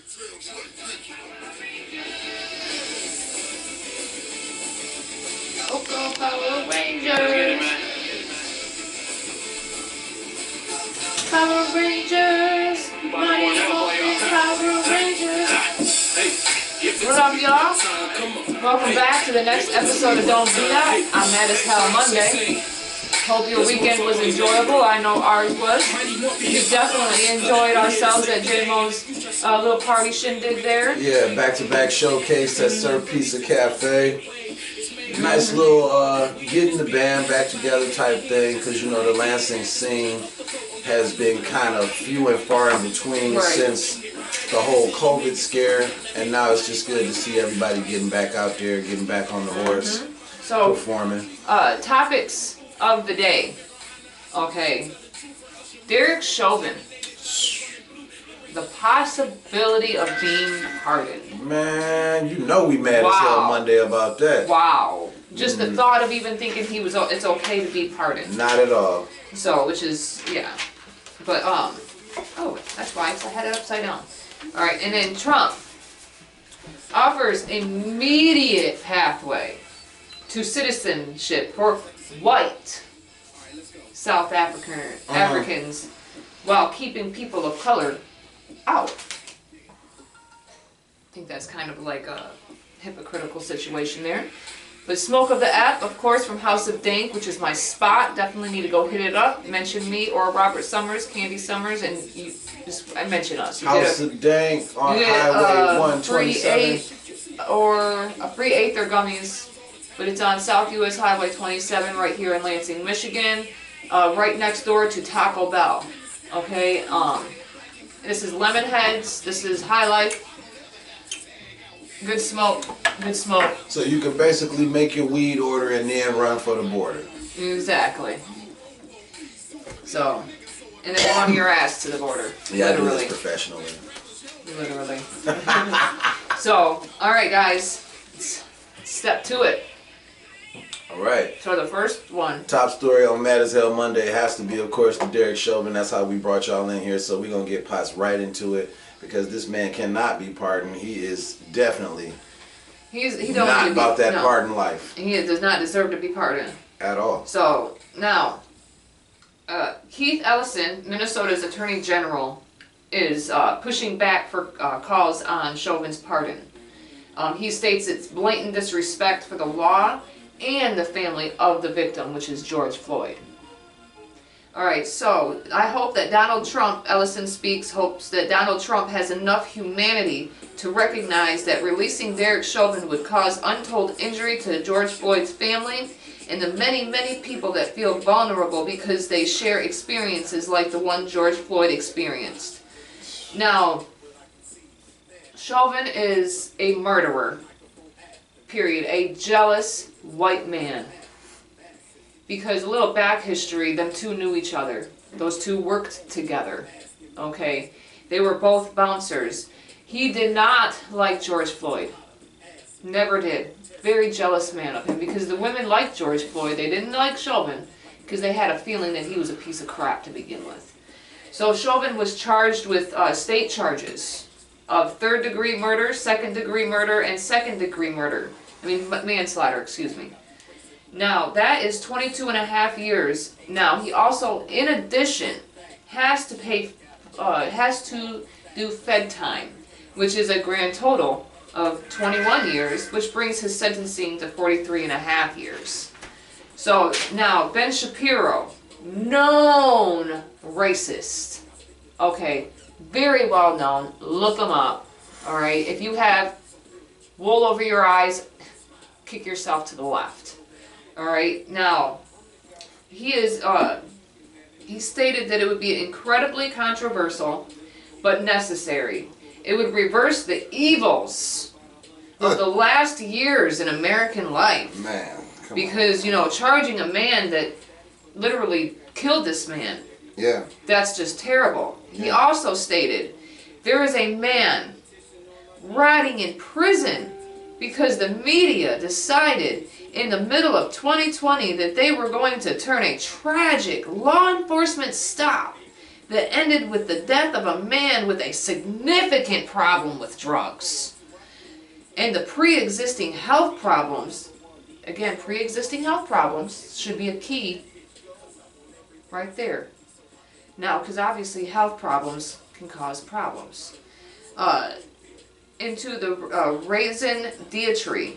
Go, go, Power Rangers! Power Rangers! Mighty Morphin Power Rangers! What up, y'all? Welcome back to the next episode of Don't Do That. I'm Mad as Hell Monday. Hope your weekend was enjoyable. I know ours was. We definitely enjoyed ourselves at J-Mo's little party shindig there. Yeah, back-to-back showcase at Sir Pizza Cafe. Nice little getting the band back together type thing, because you know the Lansing scene has been kind of few and far in between since the whole COVID scare, and now it's just good to see everybody getting back out there, getting back on the horse, performing. Topics of the day. Okay, Derek Chauvin. The possibility of being pardoned. Man, you know we mad as hell Monday about that. Wow. Just the thought of even thinking it's okay to be pardoned. Not at all. So, which is, yeah. But, oh, that's why I had it upside down. Alright, and then Trump offers immediate pathway to citizenship for white South Africans while keeping people of color out. I think that's kind of like a hypocritical situation there. But Smoke of the App, of course, from House of Dank, which is my spot. Definitely need to go hit it up. Mention me or Robert Summers, Candy Summers, and you just mention us. You House of Dank on Highway 127. A free eighth or gummies, but it's on South US Highway 27 right here in Lansing, Michigan, right next door to Taco Bell. Okay, this is Lemon Heads. This is High Life. Good smoke. Good smoke. So you can basically make your weed order and then run for the border. Exactly. So, and then run your ass to the border. Yeah, literally. I do this professionally. Literally. So, alright guys, let's step to it. Alright. So the first one. Top story on Mad as Hell Monday has to be, of course, the Derek Chauvin. That's how we brought y'all in here. So we're going to get Potts right into it, because this man cannot be pardoned. He is definitely not about that pardon life. He does not deserve to be pardoned. At all. So, now, Keith Ellison, Minnesota's Attorney General, is pushing back for calls on Chauvin's pardon. He states it's blatant disrespect for the law and the family of the victim, which is George Floyd. Alright, so I hope that Donald Trump, Ellison speaks, hopes that Donald Trump has enough humanity to recognize that releasing Derek Chauvin would cause untold injury to George Floyd's family and the many, many people that feel vulnerable because they share experiences like the one George Floyd experienced. Now, Chauvin is a murderer, period, a jealous white man. Because a little back history, them two knew each other. Those two worked together, okay? They were both bouncers. He did not like George Floyd. Never did. Very jealous man of him, because the women liked George Floyd. They didn't like Chauvin, because they had a feeling that he was a piece of crap to begin with. So Chauvin was charged with state charges of third-degree murder, second-degree murder, and second-degree murder. Manslaughter, excuse me. Now, that is 22 and a half years. Now, he also, in addition, has to do Fed time, which is a grand total of 21 years, which brings his sentencing to 43 and a half years. So, now, Ben Shapiro, known racist. Okay, very well known. Look him up. Alright, if you have wool over your eyes, kick yourself to the left. Alright, now, he stated that it would be incredibly controversial, but necessary. It would reverse the evils of the last years in American life. Man, because, you know, charging a man that literally killed this man, that's just terrible. Yeah. He also stated, there is a man rotting in prison because the media decided in the middle of 2020 that they were going to turn a tragic law enforcement stop that ended with the death of a man with a significant problem with drugs. And the pre-existing health problems, again, pre-existing health problems should be a key right there. Now, because obviously health problems can cause problems. Into the raison d'etre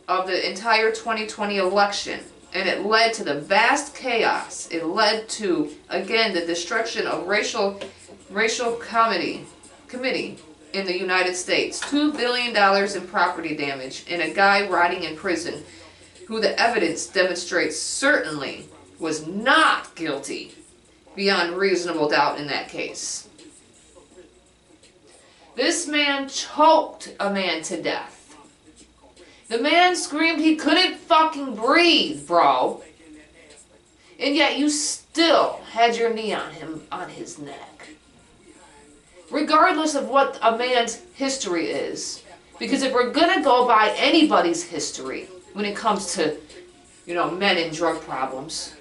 of the entire 2020 election, and it led to the vast chaos. It led to, again, the destruction of racial committee in the United States, $2 billion in property damage, and a guy rotting in prison who the evidence demonstrates certainly was not guilty beyond reasonable doubt in that case. This man choked a man to death. The man screamed he couldn't fucking breathe, bro. And yet you still had your knee on him, on his neck. Regardless of what a man's history is. Because if we're going to go by anybody's history when it comes to, men and drug problems,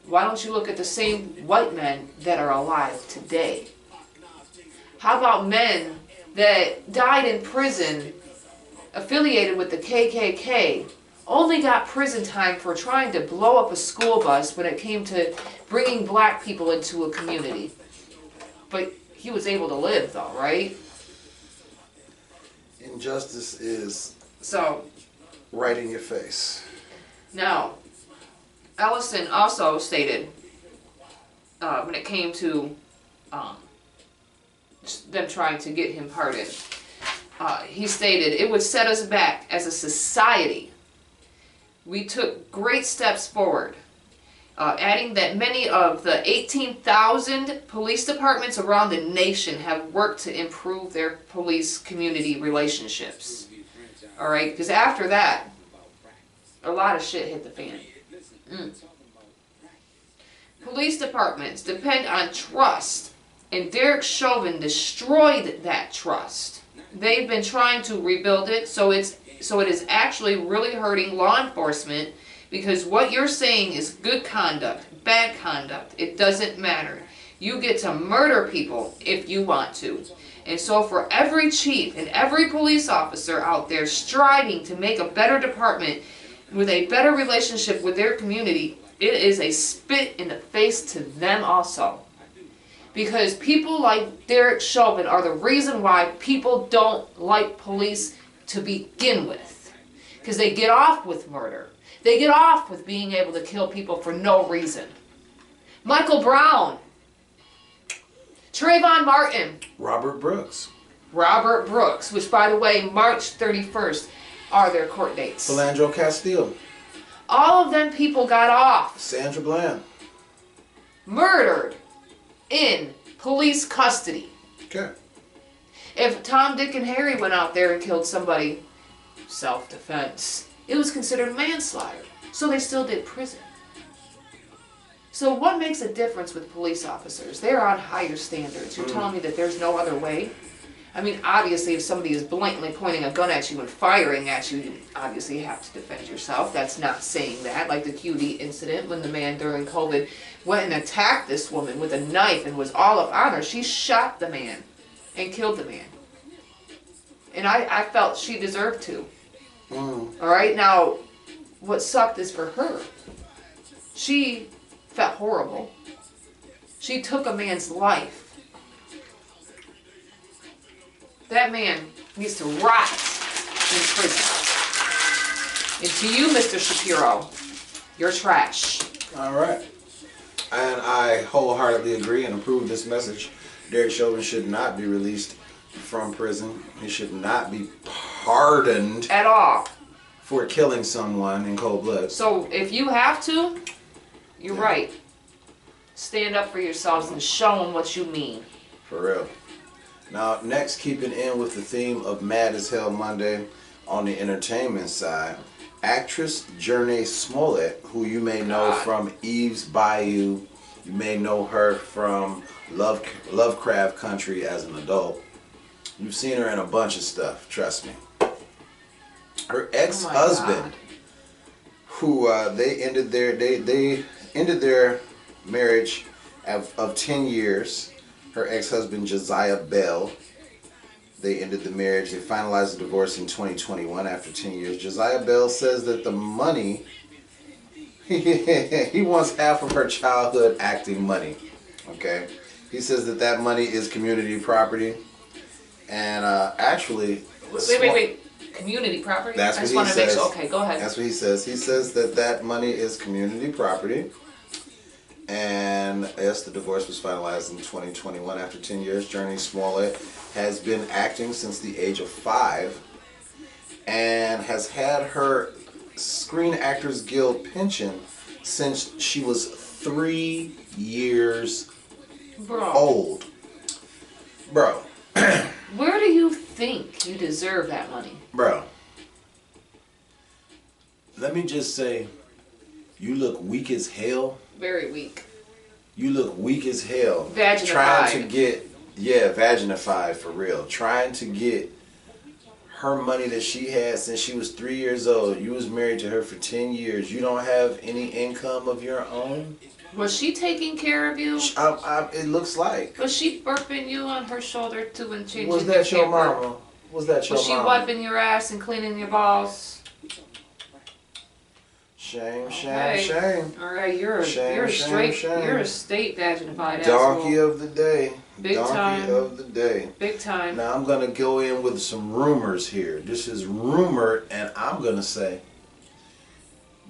why don't you look at the same white men that are alive today? How about men that died in prison affiliated with the KKK, only got prison time for trying to blow up a school bus when it came to bringing black people into a community? But he was able to live though, right? Injustice is so right in your face. Now, Ellison also stated, when it came to them trying to get him pardoned, he stated, "It would set us back as a society. We took great steps forward," adding that many of the 18,000 police departments around the nation have worked to improve their police community relationships. All right, because after that, a lot of shit hit the fan. Police departments depend on trust, and Derek Chauvin destroyed that trust. They've been trying to rebuild it, so it is actually really hurting law enforcement, because what you're saying is good conduct, bad conduct, it doesn't matter. You get to murder people if you want to. And so for every chief and every police officer out there striving to make a better department with a better relationship with their community, it is a spit in the face to them also. Because people like Derek Chauvin are the reason why people don't like police to begin with. Because they get off with murder. They get off with being able to kill people for no reason. Michael Brown. Trayvon Martin. Robert Brooks, which by the way, March 31st are their court dates. Philando Castile. All of them people got off. Sandra Bland. Murdered in police custody. Okay. If Tom, Dick, and Harry went out there and killed somebody, self-defense, it was considered manslaughter. So they still did prison. So what makes a difference with police officers? They're on higher standards. You're telling me that there's no other way? I mean, obviously, if somebody is blatantly pointing a gun at you and firing at you, you obviously have to defend yourself. That's not saying that. Like the QD incident when the man during COVID went and attacked this woman with a knife and was all up on her. She shot the man and killed the man. And I felt she deserved to. All right? Now, what sucked is for her. She felt horrible. She took a man's life. That man needs to rot in prison. And to you, Mr. Shapiro, you're trash. All right. And I wholeheartedly agree and approve this message. Derek Chauvin should not be released from prison. He should not be pardoned at all for killing someone in cold blood. So if you have to, you're right. Stand up for yourselves and show them what you mean. For real. Now, next, keeping in with the theme of Mad as Hell Monday on the entertainment side, actress Jurnee Smollett, who you may know from Eve's Bayou, you may know her from Lovecraft Country as an adult. You've seen her in a bunch of stuff, trust me. Her ex-husband, who they ended their marriage of 10 years. Her ex-husband, Josiah Bell. They ended the marriage. They finalized the divorce in 2021 after 10 years. Josiah Bell says that the money, he wants half of her childhood acting money. Okay? He says that money is community property. And actually... Wait. Community property? That's what I just he want to make says. sure. Okay, go ahead. That's what he says. He says that money is community property. And yes, the divorce was finalized in 2021 after 10 years. Journey Smollett has been acting since the age of 5 and has had her Screen Actors Guild pension since she was 3 years old. Bro. Where do you think you deserve that money? Bro. Let me just say, you look weak as hell. Very weak. You look weak as hell. Vaginified. Trying to get, vaginified for real. Trying to get her money that she had since she was 3 years old. You was married to her for 10 years. You don't have any income of your own? Was she taking care of you? It looks like. Was she burping you on her shoulder too and changing Was that your paper? mama? Was that your mama? Was she wiping your ass and cleaning your balls? Shame. All right, you're a state vaginified Donkey asshole. of the day. Big time. Donkey of the day. Big time. Now I'm gonna go in with some rumors here. This is rumored, and I'm gonna say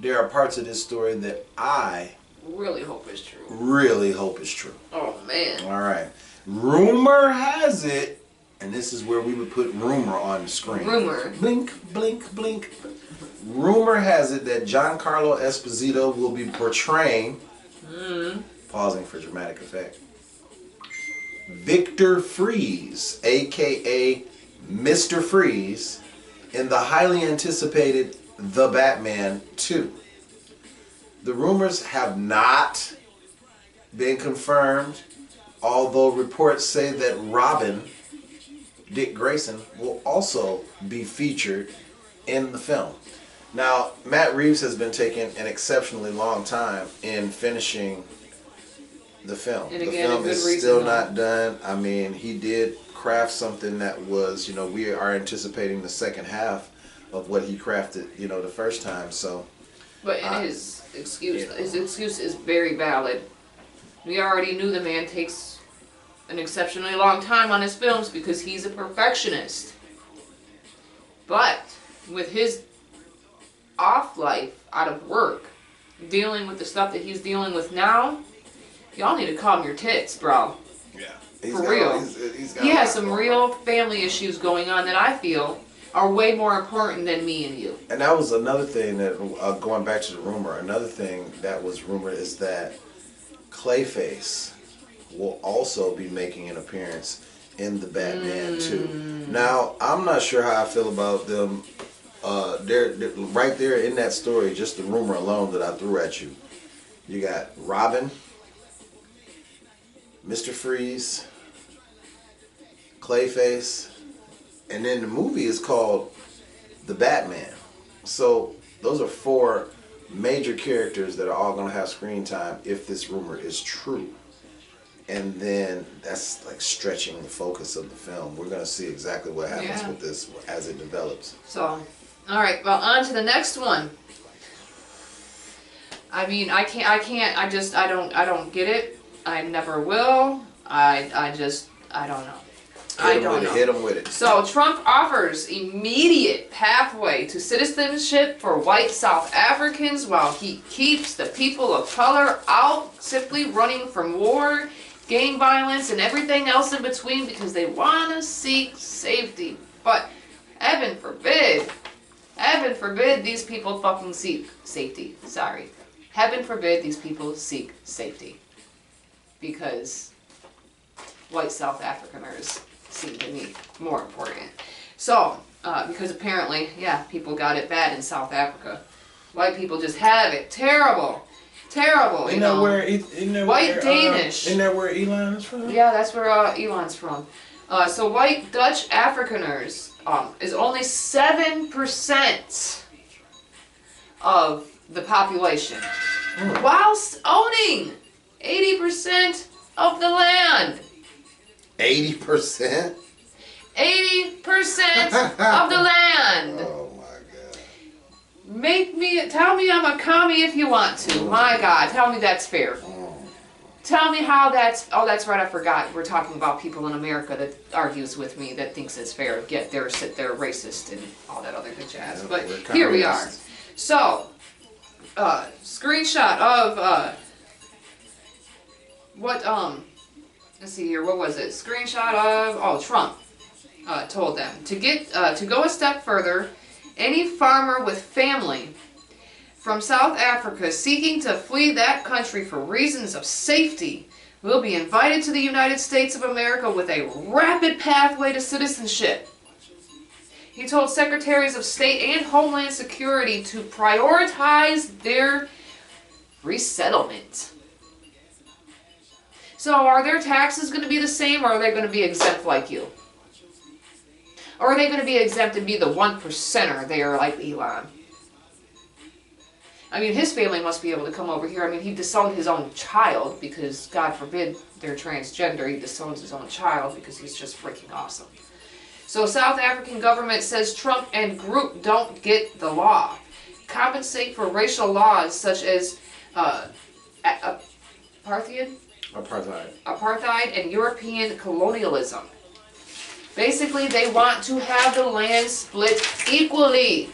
there are parts of this story that I really hope it's true. really hope is true. Oh man. All right. Rumor has it, and this is where we would put rumor on the screen. Rumor. Blink, blink, blink. Rumor has it that Giancarlo Esposito will be portraying, pausing for dramatic effect, Victor Freeze, aka Mr. Freeze, in the highly anticipated The Batman 2. The rumors have not been confirmed, although reports say that Robin, Dick Grayson, will also be featured in the film. Now, Matt Reeves has been taking an exceptionally long time in finishing the film. And The again, film a is good reason, still though. not done. I mean, he did craft something that was, we are anticipating the second half of what he crafted, the first time. So, But his excuse is very valid. We already knew the man takes an exceptionally long time on his films because he's a perfectionist. But with his off life, out of work, dealing with the stuff that he's dealing with now, y'all need to calm your tits, bro. yeah. For real. He has some real family issues going on that I feel are way more important than me and you. And that was another thing that, going back to the rumor, another thing that was rumored is that Clayface will also be making an appearance in the Batman 2. Now, I'm not sure how I feel about them. They're right there in that story, just the rumor alone that I threw at you. You got Robin, Mr. Freeze, Clayface, and then the movie is called The Batman. So those are 4 major characters that are all going to have screen time if this rumor is true. And then that's like stretching the focus of the film. We're going to see exactly what happens with this as it develops. So, all right, well, on to the next one. I mean, I don't get it. I never will. I don't know. Hit him with it. So, Trump offers immediate pathway to citizenship for white South Africans while he keeps the people of color out, simply running from war, gang violence, and everything else in between because they want to seek safety. But heaven forbid these people fucking seek safety. Sorry. Heaven forbid these people seek safety. Because white South Africaners seem to me more important. So, because apparently, people got it bad in South Africa. White people just have it terrible. Terrible, Isn't that where Danish. Isn't that where Elon is from? Yeah, that's where Elon's from. So white Dutch Afrikaners is only 7% of the population. Whilst owning 80% of the land. 80%? 80% of the land. Oh my God. Tell me I'm a commie if you want to. My God, tell me that's fair. Tell me how that's, oh, that's right, I forgot. We're talking about people in America that argues with me, that thinks it's fair. Yet they're racist and all that other good jazz. Yep, but we're here we are. racist. So, screenshot of, let's see here, what was it? Screenshot of, Trump told them to go a step further. Any farmer with family from South Africa seeking to flee that country for reasons of safety will be invited to the United States of America with a rapid pathway to citizenship. He told Secretaries of State and Homeland Security to prioritize their resettlement. So are their taxes going to be the same, or are they going to be exempt like you? Or are they going to be exempt and be the 1%er there like Elon? I mean, his family must be able to come over here. I mean, he disowned his own child because, God forbid, they're transgender. He disowns his own child because he's just freaking awesome. So South African government says Trump and group don't get the law. Compensate for racial laws such as apartheid and European colonialism. Basically, they want to have the land split equally.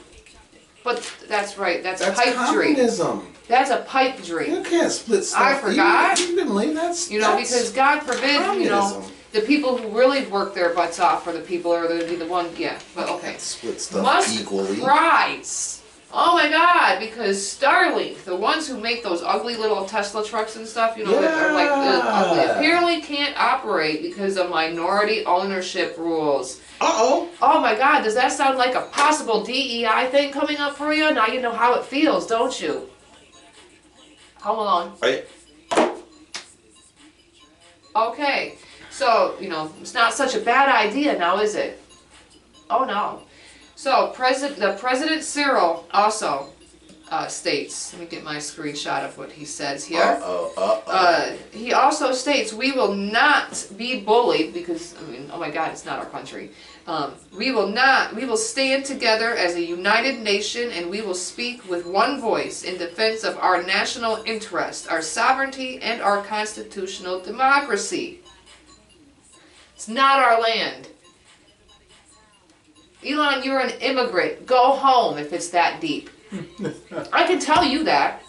But that's right, that's a pipe communism. dream. That's a pipe dream. You can't split stuff. I forgot. You didn't believe that's because God forbid, communism. The people who really work their butts off for the people are going to be the one, but okay. Split stuff equally. Prize. Oh my God, because Starlink, the ones who make those ugly little Tesla trucks and stuff, that are like ugly, apparently can't operate because of minority ownership rules. Uh-oh. Oh my God, does that sound like a possible DEI thing coming up for you? Now you know how it feels, don't you? Home Alone. Right. Okay, so, it's not such a bad idea now, is it? Oh no. So, President Cyril also states, let me get my screenshot of what he says here. He also states, we will not be bullied because, oh my God, it's not our country. We will stand together as a united nation and we will speak with one voice in defense of our national interest, our sovereignty, and our constitutional democracy. It's not our land. Elon, you're an immigrant. Go home if it's that deep. I can tell you that.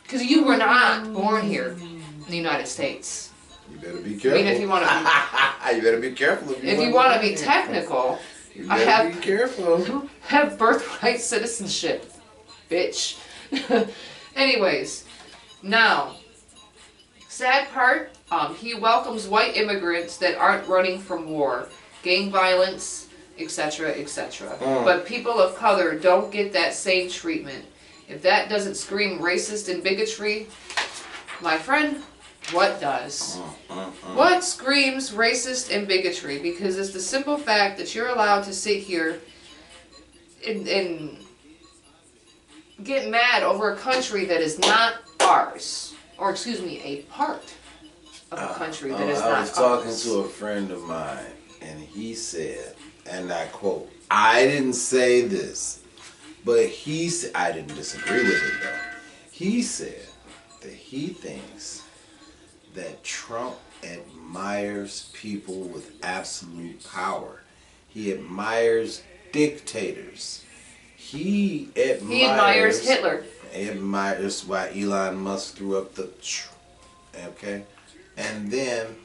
Because you were not born here in the United States. You better be careful. I mean, if you want to be... you better be careful. If you want to be technical, you better be careful. Have birthright citizenship, bitch. Anyways, now, sad part, he welcomes white immigrants that aren't running from war, gang violence, etc., etc. But people of color don't get that same treatment. If that doesn't scream racist and bigotry, my friend, what does? What screams racist and bigotry? Because it's the simple fact that you're allowed to sit here and get mad over a country that is not ours. Or, excuse me, a part of a country that is not ours. I was talking to a friend of mine, and he said, and I quote, I didn't say this, but he said, I didn't disagree with it though. He said that he thinks that Trump admires people with absolute power. He admires dictators. He admires Hitler. He admires why Elon Musk threw up the... Okay? And then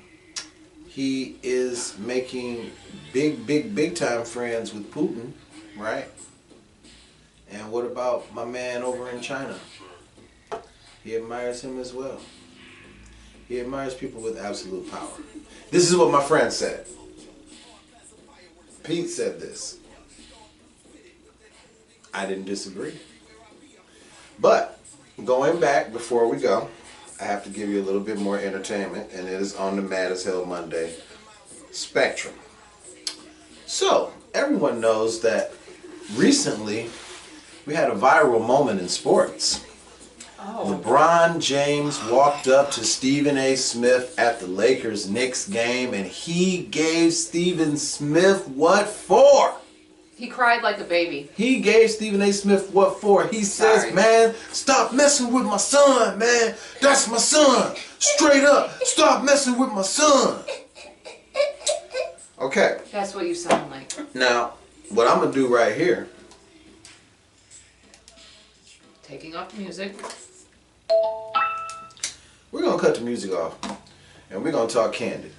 he is making big time friends with Putin, right? And what about my man over in China? He admires him as well. He admires people with absolute power. This is what my friend said. Pete said this. I didn't disagree. But going back before we go, I have to give you a little bit more entertainment, and it is on the Mad as Hell Monday spectrum. So, everyone knows that recently we had a viral moment in sports. Oh. LeBron James walked up to Stephen A. Smith at the Lakers-Knicks game, and he gave Stephen Smith what for? He cried like a baby. He gave Stephen A. Smith what for? He says, Sorry. man, stop messing with my son, man. That's my son. Straight up, stop messing with my son. Okay. That's what you sound like. Now, what I'm going to do right here. Taking off the music. We're going to cut the music off. And we're going to talk candid.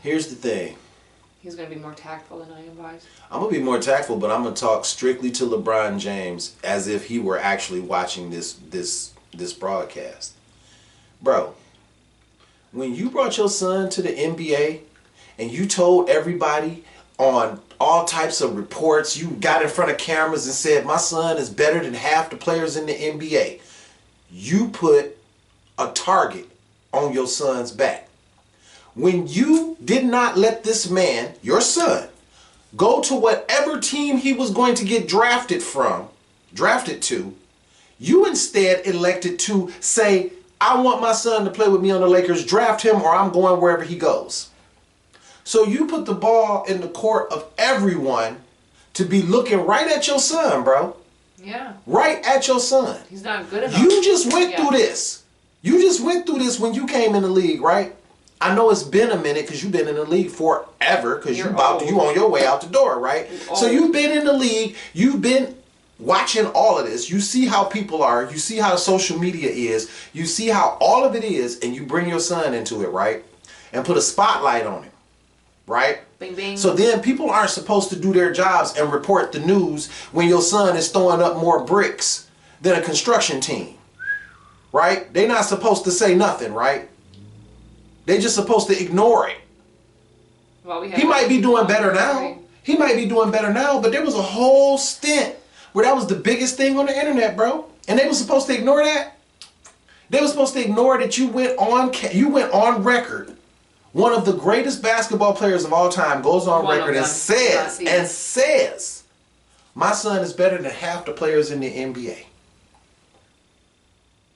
Here's the thing. He's going to be more tactful than I am, Vibes. I'm going to be more tactful, but I'm going to talk strictly to LeBron James as if he were actually watching this broadcast. Bro, when you brought your son to the NBA and you told everybody on all types of reports, you got in front of cameras and said, my son is better than half the players in the NBA. You put a target on your son's back. When you did not let this man, your son, go to whatever team he was going to get drafted to, you instead elected to say, I want my son to play with me on the Lakers, draft him, or I'm going wherever he goes. So you put the ball in the court of everyone to be looking right at your son, bro. Yeah. Right at your son. He's not good enough. You just went through this. You just went through this when you came in the league, right? I know it's been a minute because you've been in the league forever because you on your way out the door, right? So you've been in the league. You've been watching all of this. You see how people are. You see how social media is. You see how all of it is, and you bring your son into it, right? And put a spotlight on him, right? Bing, bing. So then people aren't supposed to do their jobs and report the news when your son is throwing up more bricks than a construction team, right? They're not supposed to say nothing, right? They're just supposed to ignore it. Well, he might be doing better now. He might be doing better now, but there was a whole stint where that was the biggest thing on the internet, bro. And they were supposed to ignore that. They were supposed to ignore that you went on record. One of the greatest basketball players of all time goes on record and says, my son is better than half the players in the NBA.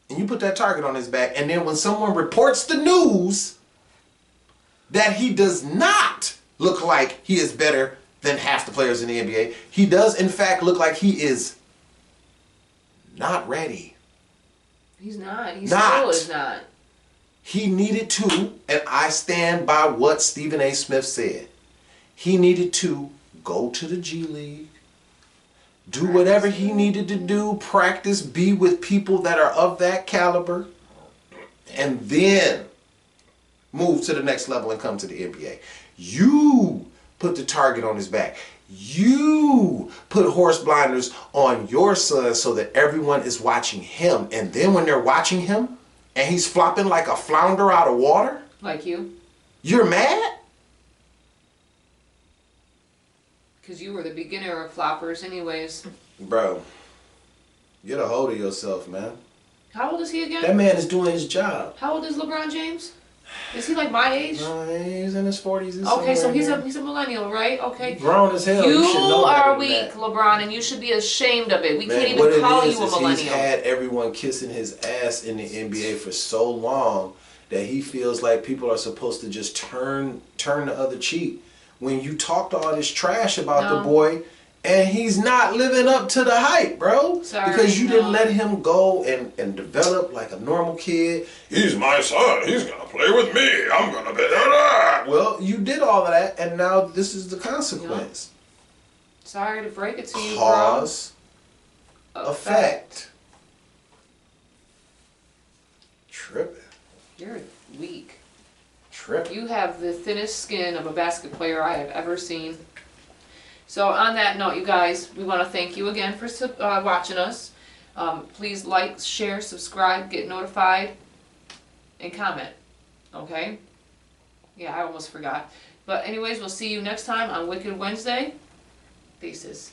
And you put that target on his back, and then when someone reports the news that he does not look like he is better than half the players in the NBA, he does in fact look like he is not ready. He's not. He still is not. He needed to, and I stand by what Stephen A. Smith said, he needed to go to the G League, do whatever he needed to do, practice, be with people that are of that caliber, and then move to the next level and come to the NBA. You put the target on his back. You put horse blinders on your son so that everyone is watching him. And then when they're watching him and he's flopping like a flounder out of water, like you're mad? Because you were the beginner of floppers anyways. Bro, get a hold of yourself, man. How old is he again? That man is doing his job. How old is LeBron James? Is he like my age? No, he's in his 40s. Okay, so he's a millennial, right? Okay. Grown as hell. You should know are weak, LeBron, and you should be ashamed of it. We can't even call you a millennial. He's had everyone kissing his ass in the NBA for so long that he feels like people are supposed to just turn the other cheek. When you talked all this trash about the boy, and he's not living up to the hype, bro. Sorry, because you didn't let him go and develop like a normal kid. He's my son. He's going to play with me. I'm going to be that. Well, you did all of that, and now this is the consequence. Sorry to break it to you, Cause, effect. Tripping. You're weak. Tripping. You have the thinnest skin of a basket player I have ever seen. So on that note, you guys, we want to thank you again for watching us. Please like, share, subscribe, get notified, and comment. Okay? Yeah, I almost forgot. But anyways, we'll see you next time on Wicked Wednesday. Faces.